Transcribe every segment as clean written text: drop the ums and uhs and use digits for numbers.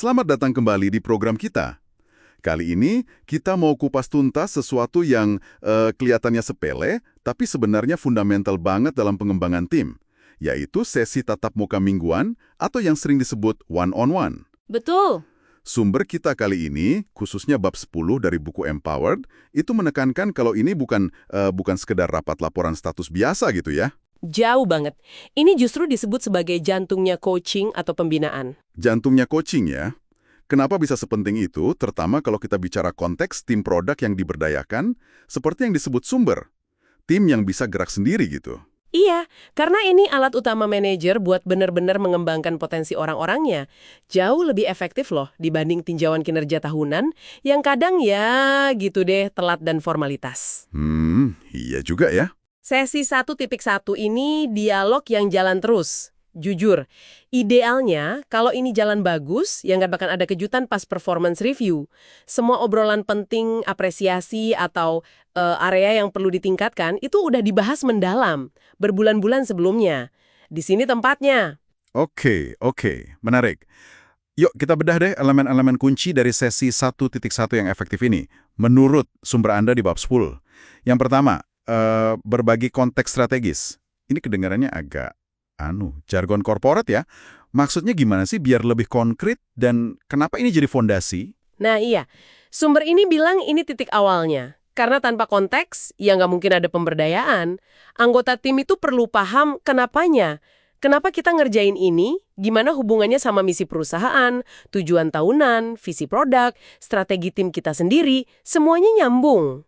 Selamat datang kembali di program kita. Kali ini kita mau kupas tuntas sesuatu yang kelihatannya sepele, tapi sebenarnya fundamental banget dalam pengembangan tim, yaitu sesi tatap muka mingguan atau yang sering disebut one-on-one. Betul. Sumber kita kali ini, khususnya bab 10 dari buku Empowered, itu menekankan kalau ini bukan sekedar rapat laporan status biasa gitu ya. Jauh banget. Ini justru disebut sebagai jantungnya coaching atau pembinaan. Jantungnya coaching ya. Kenapa bisa sepenting itu, terutama kalau kita bicara konteks tim produk yang diberdayakan, seperti yang disebut sumber. Tim yang bisa gerak sendiri gitu. Iya, karena ini alat utama manajer buat benar-benar mengembangkan potensi orang-orangnya. Jauh lebih efektif loh dibanding tinjauan kinerja tahunan yang kadang ya gitu deh telat dan formalitas. Iya juga ya. Sesi 1.1 ini dialog yang jalan terus. Jujur, idealnya kalau ini jalan bagus, ya nggak bakal ada kejutan pas performance review. Semua obrolan penting, apresiasi, atau area yang perlu ditingkatkan, itu udah dibahas mendalam, berbulan-bulan sebelumnya. Di sini tempatnya. Oke, menarik. Yuk kita bedah deh elemen-elemen kunci dari sesi 1.1 yang efektif ini, menurut sumber Anda di bab 10. Yang pertama, berbagi konteks strategis. Ini kedengarannya agak jargon korporat ya. Maksudnya gimana sih biar lebih konkret dan kenapa ini jadi fondasi? Nah iya, sumber ini bilang ini titik awalnya. Karena tanpa konteks, ya nggak mungkin ada pemberdayaan. Anggota tim itu perlu paham kenapanya. Kenapa kita ngerjain ini, gimana hubungannya sama misi perusahaan, tujuan tahunan, visi produk, strategi tim kita sendiri, semuanya nyambung.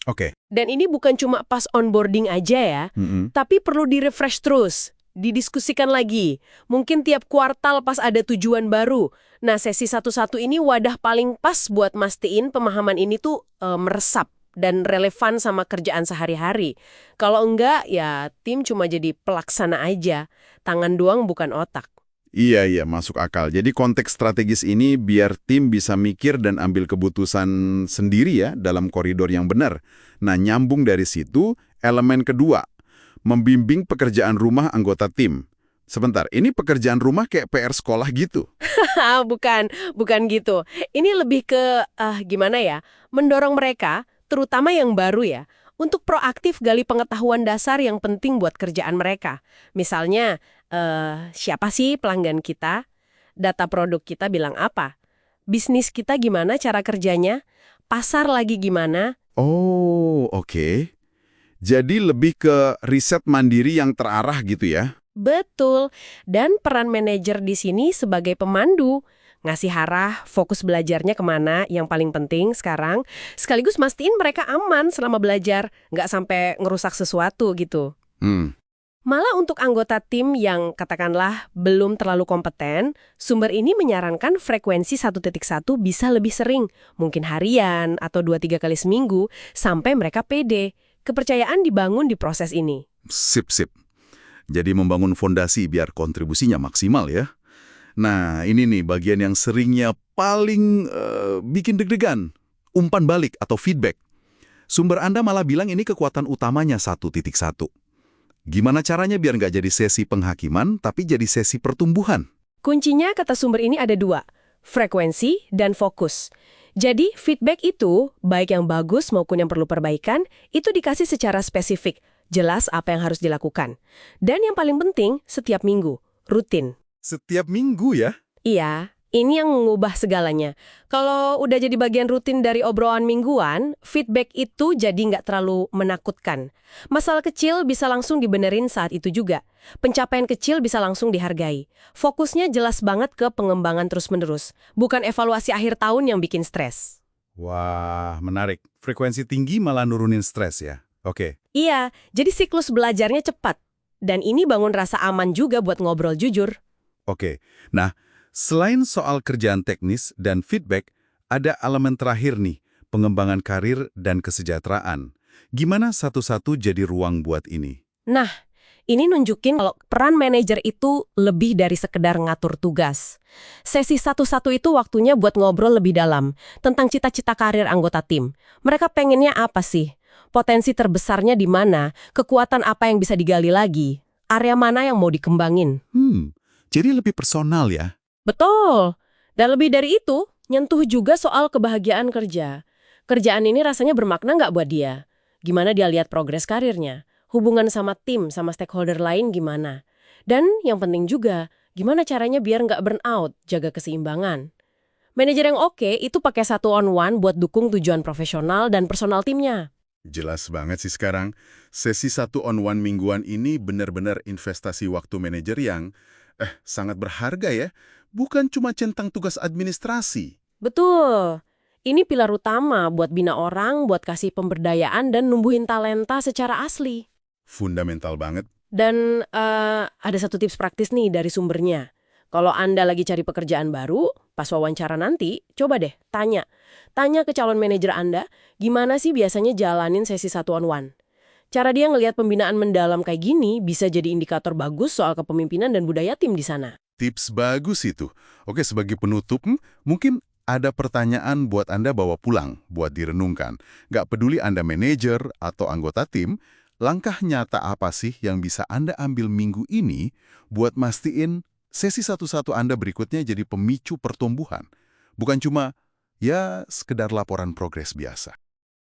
Oke. Dan ini bukan cuma pas onboarding aja ya, tapi perlu di-refresh terus, didiskusikan lagi. Mungkin tiap kuartal pas ada tujuan baru. Nah, sesi 1.1 ini wadah paling pas buat mastiin pemahaman ini tuh meresap dan relevan sama kerjaan sehari-hari. Kalau enggak, ya tim cuma jadi pelaksana aja. Tangan doang bukan otak. Iya, masuk akal. Jadi konteks strategis ini biar tim bisa mikir dan ambil keputusan sendiri ya dalam koridor yang benar. Nah, nyambung dari situ, elemen kedua, membimbing pekerjaan rumah anggota tim. Sebentar, ini pekerjaan rumah kayak PR sekolah gitu? Bukan gitu. Ini lebih ke, gimana ya, mendorong mereka, terutama yang baru ya, untuk proaktif gali pengetahuan dasar yang penting buat kerjaan mereka. Misalnya, siapa sih pelanggan kita? Data produk kita bilang apa? Bisnis kita gimana cara kerjanya? Pasar lagi gimana? Oh, oke. Jadi lebih ke riset mandiri yang terarah gitu ya? Betul. Dan peran manajer di sini sebagai pemandu. Ngasih arah, fokus belajarnya kemana, yang paling penting sekarang. Sekaligus mastiin mereka aman selama belajar, nggak sampai ngerusak sesuatu gitu. Malah untuk anggota tim yang katakanlah belum terlalu kompeten, sumber ini menyarankan frekuensi 1.1 bisa lebih sering, mungkin harian atau 2-3 kali seminggu, sampai mereka pede. Kepercayaan dibangun di proses ini. Sip. Jadi membangun fondasi biar kontribusinya maksimal ya. Nah, ini nih bagian yang seringnya paling bikin deg-degan. Umpan balik atau feedback. Sumber Anda malah bilang ini kekuatan utamanya 1.1. Gimana caranya biar nggak jadi sesi penghakiman, tapi jadi sesi pertumbuhan? Kuncinya kata sumber ini ada 2, frekuensi dan fokus. Jadi feedback itu, baik yang bagus maupun yang perlu perbaikan, itu dikasih secara spesifik, jelas apa yang harus dilakukan. Dan yang paling penting, setiap minggu, rutin. Setiap minggu ya? Iya, ini yang mengubah segalanya. Kalau udah jadi bagian rutin dari obrolan mingguan, feedback itu jadi nggak terlalu menakutkan. Masalah kecil bisa langsung dibenerin saat itu juga. Pencapaian kecil bisa langsung dihargai. Fokusnya jelas banget ke pengembangan terus-menerus, bukan evaluasi akhir tahun yang bikin stres. Wah, menarik. Frekuensi tinggi malah nurunin stres ya? Oke. Iya, jadi siklus belajarnya cepat. Dan ini bangun rasa aman juga buat ngobrol jujur. Oke. Nah, selain soal kerjaan teknis dan feedback, ada elemen terakhir nih, pengembangan karir dan kesejahteraan. Gimana satu-satu jadi ruang buat ini? Nah, ini nunjukin kalau peran manajer itu lebih dari sekedar ngatur tugas. Sesi 1.1 itu waktunya buat ngobrol lebih dalam tentang cita-cita karir anggota tim. Mereka pengennya apa sih? Potensi terbesarnya di mana? Kekuatan apa yang bisa digali lagi? Area mana yang mau dikembangin? Jadi lebih personal ya? Betul. Dan lebih dari itu, nyentuh juga soal kebahagiaan kerja. Kerjaan ini rasanya bermakna nggak buat dia? Gimana dia lihat progres karirnya? Hubungan sama tim, sama stakeholder lain gimana? Dan yang penting juga, gimana caranya biar nggak burn out, jaga keseimbangan? Manajer yang oke itu pakai satu on one buat dukung tujuan profesional dan personal timnya. Jelas banget sih sekarang. Sesi 1-on-1 mingguan ini benar-benar investasi waktu manajer yang sangat berharga ya. Bukan cuma centang tugas administrasi. Betul. Ini pilar utama buat bina orang, buat kasih pemberdayaan dan numbuhin talenta secara asli. Fundamental banget. Dan ada satu tips praktis nih dari sumbernya. Kalau Anda lagi cari pekerjaan baru, pas wawancara nanti, coba deh tanya. Tanya ke calon manajer Anda, gimana sih biasanya jalanin sesi 1-on-1? Cara dia ngelihat pembinaan mendalam kayak gini bisa jadi indikator bagus soal kepemimpinan dan budaya tim di sana. Tips bagus itu. Oke, sebagai penutup, mungkin ada pertanyaan buat Anda bawa pulang, buat direnungkan. Nggak peduli Anda manajer atau anggota tim, langkah nyata apa sih yang bisa Anda ambil minggu ini buat mastiin sesi satu-satu Anda berikutnya jadi pemicu pertumbuhan? Bukan cuma, ya sekedar laporan progres biasa.